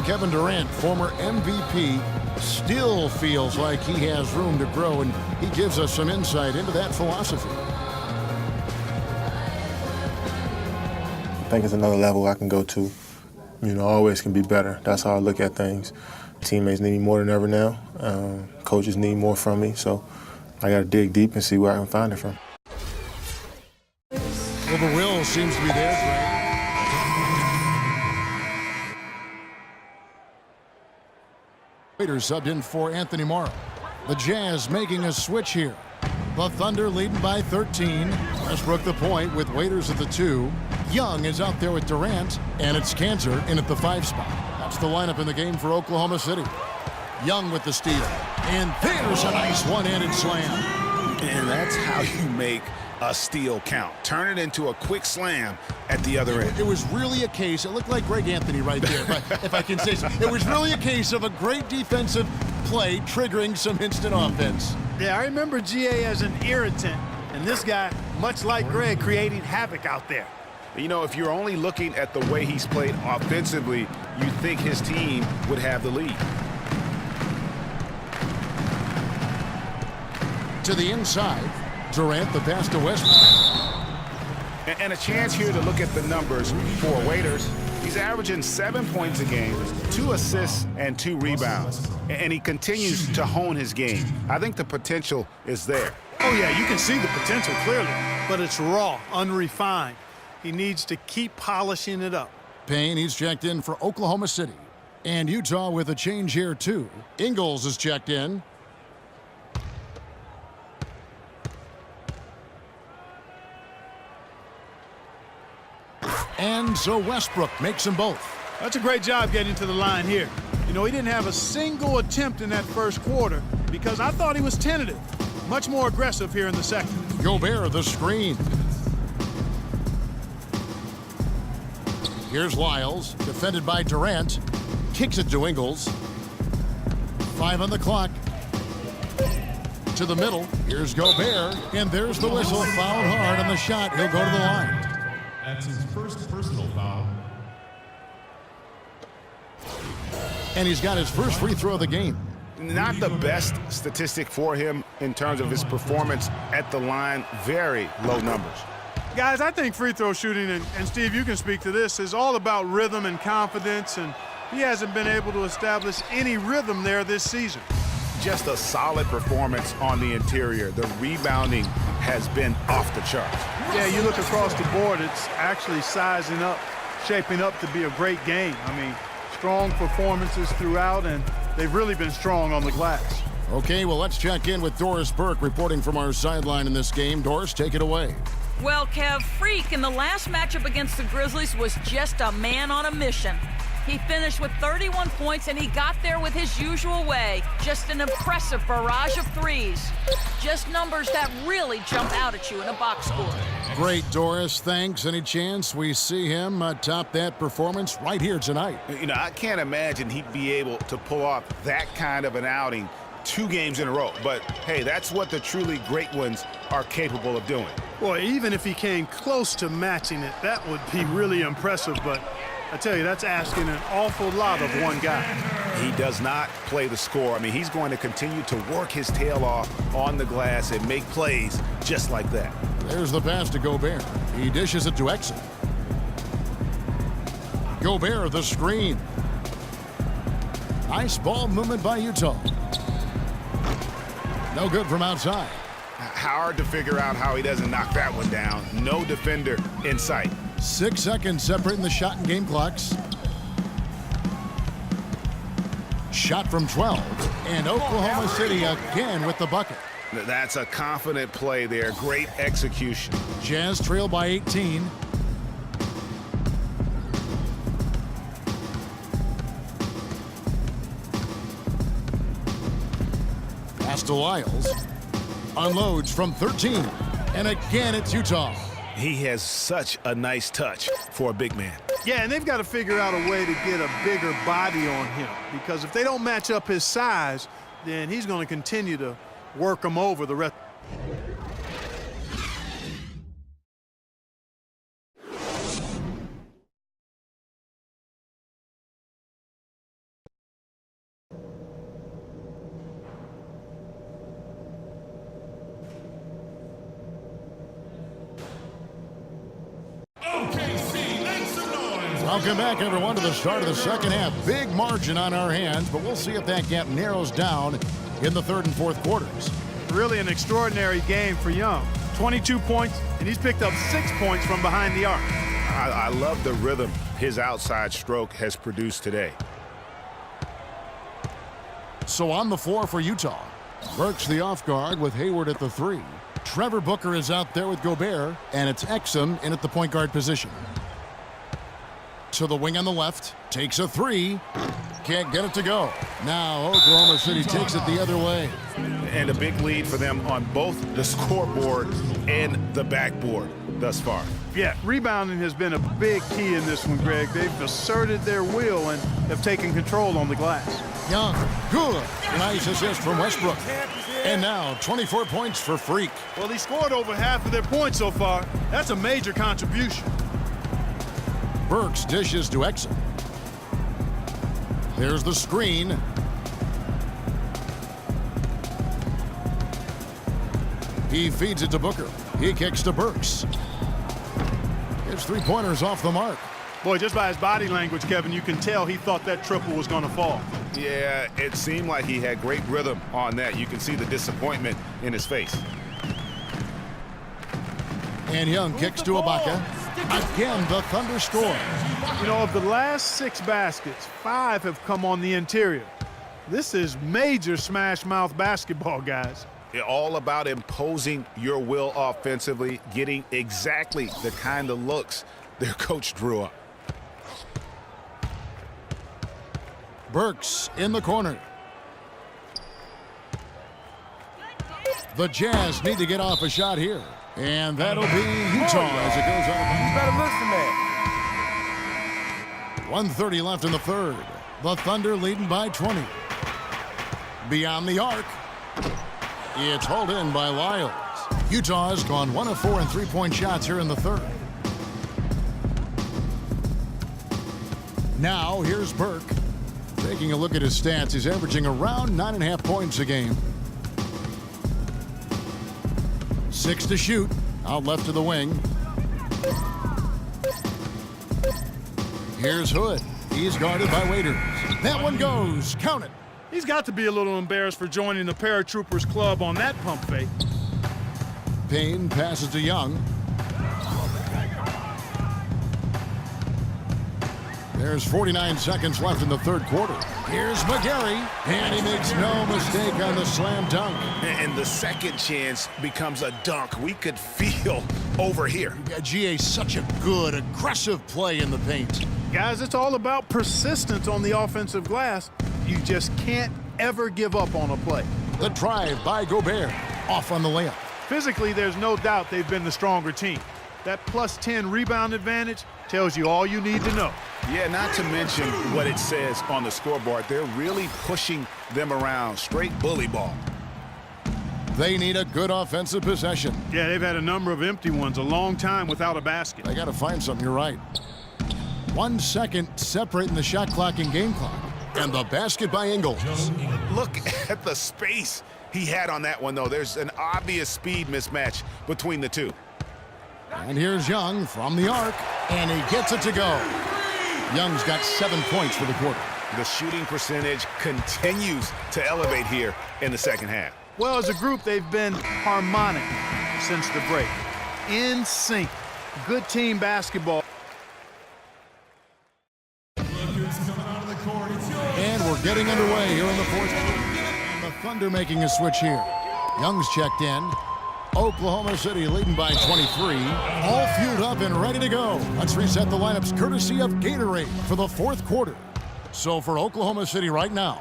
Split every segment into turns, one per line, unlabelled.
Kevin Durant, former MVP, still feels like he has room to grow, and he gives us some insight into that philosophy.
I think it's another level I can go to. You know, always can be better. That's how I look at things. Teammates need me more than ever now. Coaches need more from me, so I got to dig deep and see where I can find it from.
Well, the will seems to be there, Greg. Waiters subbed in for Anthony Morrow. The Jazz making a switch here. The Thunder leading by 13. Westbrook the point with Waiters at the 2. Young is out there with Durant, and it's Kanter in at the 5 spot. That's the lineup in the game for Oklahoma City. Young with the steal. And there's a nice one-handed slam.
And that's how you make a steal count. Turn it into a quick slam at the other end.
It was really a case, it looked like Greg Anthony right there, if I can say so. It was really a case of a great defensive play triggering some instant offense.
Yeah, I remember GA as an irritant, and this guy, much like Greg, creating havoc out there.
You know, if you're only looking at the way he's played offensively, you think his team would have the lead.
To the inside, Durant the pass to Westbrook.
And a chance here to look at the numbers for Waiters. He's averaging 7 points a game, 2 assists, and 2 rebounds. And he continues to hone his game. I think the potential is there.
Oh, yeah, you can see the potential clearly, but it's raw, unrefined. He needs to keep polishing it up.
Payne, he's checked in for Oklahoma City. And Utah with a change here, too. Ingles is checked in. And so Westbrook makes them both.
That's a great job getting to the line here. You know, he didn't have a single attempt in that first quarter because I thought he was tentative. Much more aggressive here in the second.
Gobert the screen. Here's Lyles, defended by Durant. Kicks it to Ingles. 5 on the clock. To the middle. Here's Gobert. And there's the whistle. Fouled hard on the shot. He'll go to the line.
That's his first personal foul.
And he's got his first free throw of the game.
Not the best statistic for him in terms of his performance at the line. Very low numbers.
Guys, I think free throw shooting, and Steve, you can speak to this, is all about rhythm and confidence, and he hasn't been able to establish any rhythm there this season.
Just a solid performance on the interior. The rebounding has been off the charts.
Yeah, you look across the board, it's actually sizing up, shaping up to be a great game. I mean, strong performances throughout, and they've really been strong on the glass.
Okay, well, let's check in with Doris Burke reporting from our sideline in this game. Doris, take it away.
Well, Kev, Freak in the last matchup against the Grizzlies was just a man on a mission. He finished with 31 points, and he got there with his usual way. Just an impressive barrage of threes. Just numbers that really jump out at you in a box score.
Great, Doris. Thanks. Any chance we see him top that performance right here tonight?
You know, I can't imagine he'd be able to pull off that kind of an outing 2 games in a row. But, hey, that's what the truly great ones are capable of doing.
Well, even if he came close to matching it, that would be really impressive. But I tell you, that's asking an awful lot of one guy.
He does not play the score. I mean, he's going to continue to work his tail off on the glass and make plays just like that.
There's the pass to Gobert. He dishes it to Exum. Gobert the screen. Nice ball movement by Utah. No good from outside.
Hard to figure out how he doesn't knock that one down. No defender in sight.
6 seconds separating the shot and game clocks. Shot from 12. And Oklahoma City again with the bucket.
That's a confident play there. Great execution.
Jazz trail by 18. Pass to Lyles. Unloads from 13. And again, it's Utah.
He has such a nice touch for a big man.
Yeah, and they've got to figure out a way to get a bigger body on him, because if they don't match up his size, then he's going to continue to work them over the rest.
Welcome back, everyone, to the start of the second half. Big margin on our hands, but we'll see if that gap narrows down in the third and fourth quarters.
Really an extraordinary game for Young. 22 points, and he's picked up 6 points from behind the arc.
I love the rhythm his outside stroke has produced today.
So on the floor for Utah, Burks the off guard with Hayward at the 3. Trevor Booker is out there with Gobert, and it's Exum in at the point guard position. To the wing on the left, takes a 3. Can't get it to go. Now Oklahoma City takes it the other way.
And a big lead for them on both the scoreboard and the backboard thus far.
Yeah, rebounding has been a big key in this one, Greg. They've asserted their will and have taken control on the glass.
Young, good. Nice assist from Westbrook. And now 24 points for Freak.
Well, he scored over half of their points so far. That's a major contribution.
Burks dishes to Exum. There's the screen. He feeds it to Booker. He kicks to Burks. His three-pointers off the mark.
Boy, just by his body language, Kevin, you can tell he thought that triple was going to fall.
Yeah, it seemed like he had great rhythm on that. You can see the disappointment in his face.
And Young kicks to Ibaka. Again, the Thunder score.
You know, of the last 6 baskets, 5 have come on the interior. This is major smash mouth basketball, guys.
All about imposing your will offensively, getting exactly the kind of looks their coach drew up.
Burks in the corner. The Jazz need to get off a shot here. And that'll be Utah as it goes on.
You better listen, man.
1:30 left in the third. The Thunder leading by 20. Beyond the arc. It's hauled in by Lyles. Utah has gone 1 of 4 in three-point shots here in the third. Now here's Burke. Taking a look at his stats, he's averaging around 9.5 points a game. 6 to shoot. Out left to the wing. Here's Hood. He's guarded by Waiters. That one goes. Count it.
He's got to be a little embarrassed for joining the Paratroopers Club on that pump fake.
Payne passes to Young. There's 49 seconds left in the third quarter. Here's McGarry, and he makes no mistake on the slam dunk.
And the second chance becomes a dunk. We could feel over here.
GA, such a good, aggressive play in the paint.
Guys, it's all about persistence on the offensive glass. You just can't ever give up on a play.
The drive by Gobert, off on the layup.
Physically, there's no doubt they've been the stronger team. That plus 10 rebound advantage tells you all you need to know.
Yeah, not to mention what it says on the scoreboard. They're really pushing them around. Straight bully ball.
They need a good offensive possession.
Yeah, they've had a number of empty ones a long time without a basket.
They got to find something, you're right. 1 second separating the shot clock and game clock. And the basket by Ingles.
Look at the space he had on that one, though. There's an obvious speed mismatch between the two.
And here's Young from the arc, and he gets it to go. Young's got 7 points for the quarter.
The shooting percentage continues to elevate here in the second half.
Well, as a group, they've been harmonic since the break. In sync. Good team basketball.
And we're getting underway here in the fourth quarter. And the Thunder making a switch here. Young's checked in. Oklahoma City leading by 23. All fueled up and ready to go. Let's reset the lineups courtesy of Gatorade for the fourth quarter. So for Oklahoma City right now,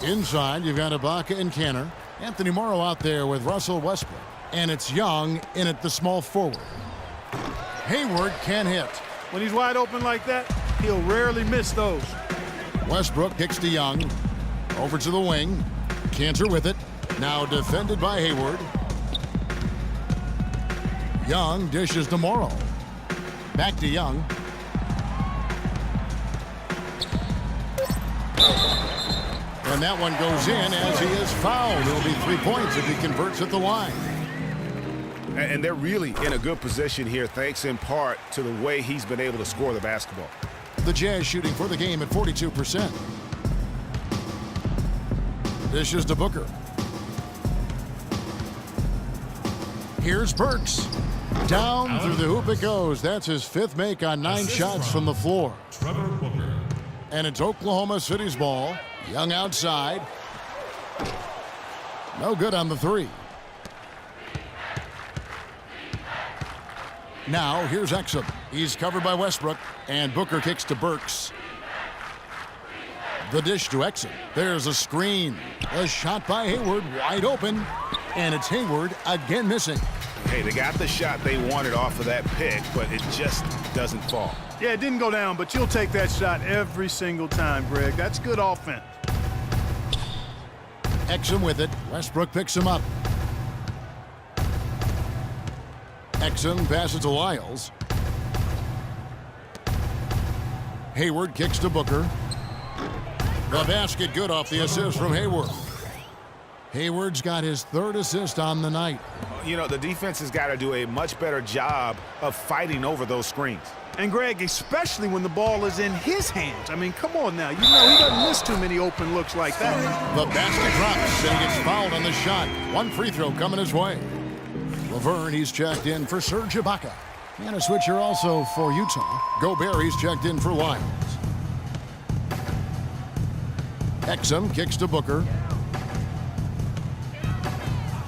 inside you've got Ibaka and Kanter. Anthony Morrow out there with Russell Westbrook. And it's Young in at the small forward. Hayward can hit.
When he's wide open like that, he'll rarely miss those.
Westbrook kicks to Young. Over to the wing. Kanter with it. Now defended by Hayward. Young dishes to Morrow. Back to Young. And that one goes in as he is fouled. It'll be 3 points if he converts at the line.
And they're really in a good position here, thanks in part to the way he's been able to score the basketball.
The Jazz shooting for the game at 42%. Dishes to Booker. Here's Burks. Down through the hoop it goes. That's his 5th make on 9 shots from the floor.
Trevor Booker.
And it's Oklahoma City's ball. Young outside. No good on the 3. Now here's Exum. He's covered by Westbrook, and Booker kicks to Burks. The dish to Exum. There's a screen. A shot by Hayward, wide open, and it's Hayward again missing.
Hey, they got the shot they wanted off of that pick, but it just doesn't fall.
Yeah, it didn't go down, but you'll take that shot every single time, Greg. That's good offense.
Exum with it. Westbrook picks him up. Exum passes to Lyles. Hayward kicks to Booker. The basket good off the assist from Hayward. Hayward's got his 3rd assist on the night.
You know, the defense has got to do a much better job of fighting over those screens.
And Greg, especially when the ball is in his hands. I mean, come on now. You know he doesn't miss too many open looks like that.
The basket drops, and he gets fouled on the shot. 1 free throw coming his way. Laverne, he's checked in for Serge Ibaka. And a switcher also for Utah. Gobert, he's checked in for Lyles. Exum kicks to Booker.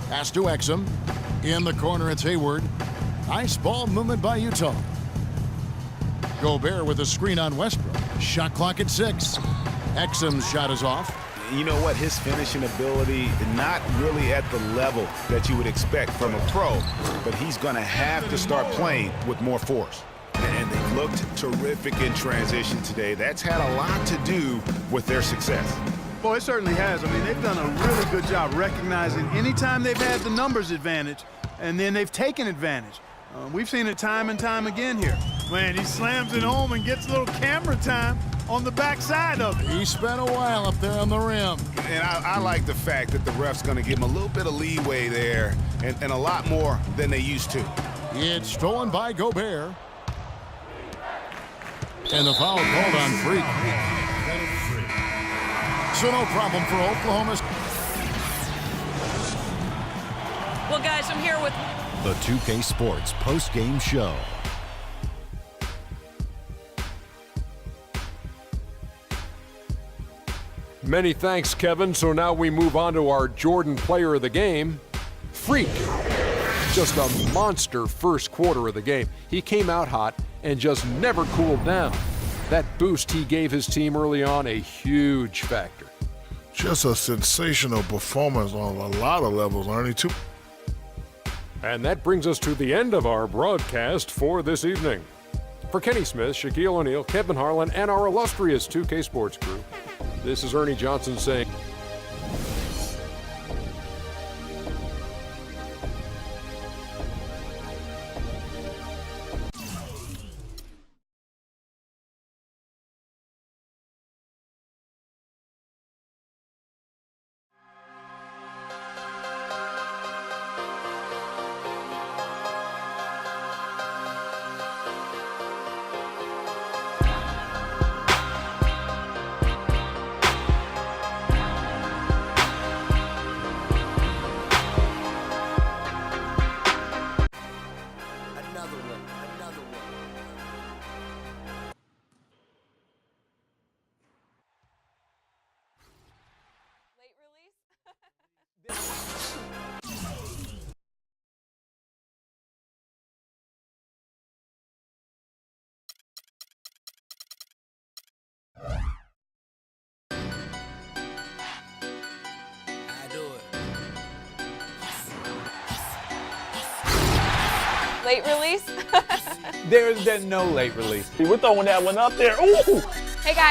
Pass to Exum. In the corner, it's Hayward. Nice ball movement by Utah. Gobert with a screen on Westbrook. Shot clock at 6. Exum's shot is off.
You know what? His finishing ability, not really at the level that you would expect from a pro, but he's going to have to start playing with more force. And they looked terrific in transition today. That's had a lot to do with their success.
Boy, it certainly has. I mean, they've done a really good job recognizing anytime they've had the numbers advantage, and then they've taken advantage. We've seen it time and time again here. Man, he slams it home and gets a little camera time on the backside of it.
He spent a while up there on the rim.
And I like the fact that the ref's going to give him a little bit of leeway there and a lot more than they used to.
It's stolen by Gobert. And the foul called on Freak. So no problem for Oklahoma.
Well, guys, I'm here with
The 2K Sports post-game show.
Many thanks, Kevin. So now we move on to our Jordan Player of the Game, Freak. Just a monster first quarter of the game. He came out hot and just never cooled down. That boost he gave his team early on, a huge factor.
Just a sensational performance on a lot of levels, Ernie, too.
And that brings us to the end of our broadcast for this evening. For Kenny Smith, Shaquille O'Neal, Kevin Harlan, and our illustrious 2K Sports crew, this is Ernie Johnson saying,
Late release?
There's no late release. We're throwing that one up there. Ooh!
Hey guys.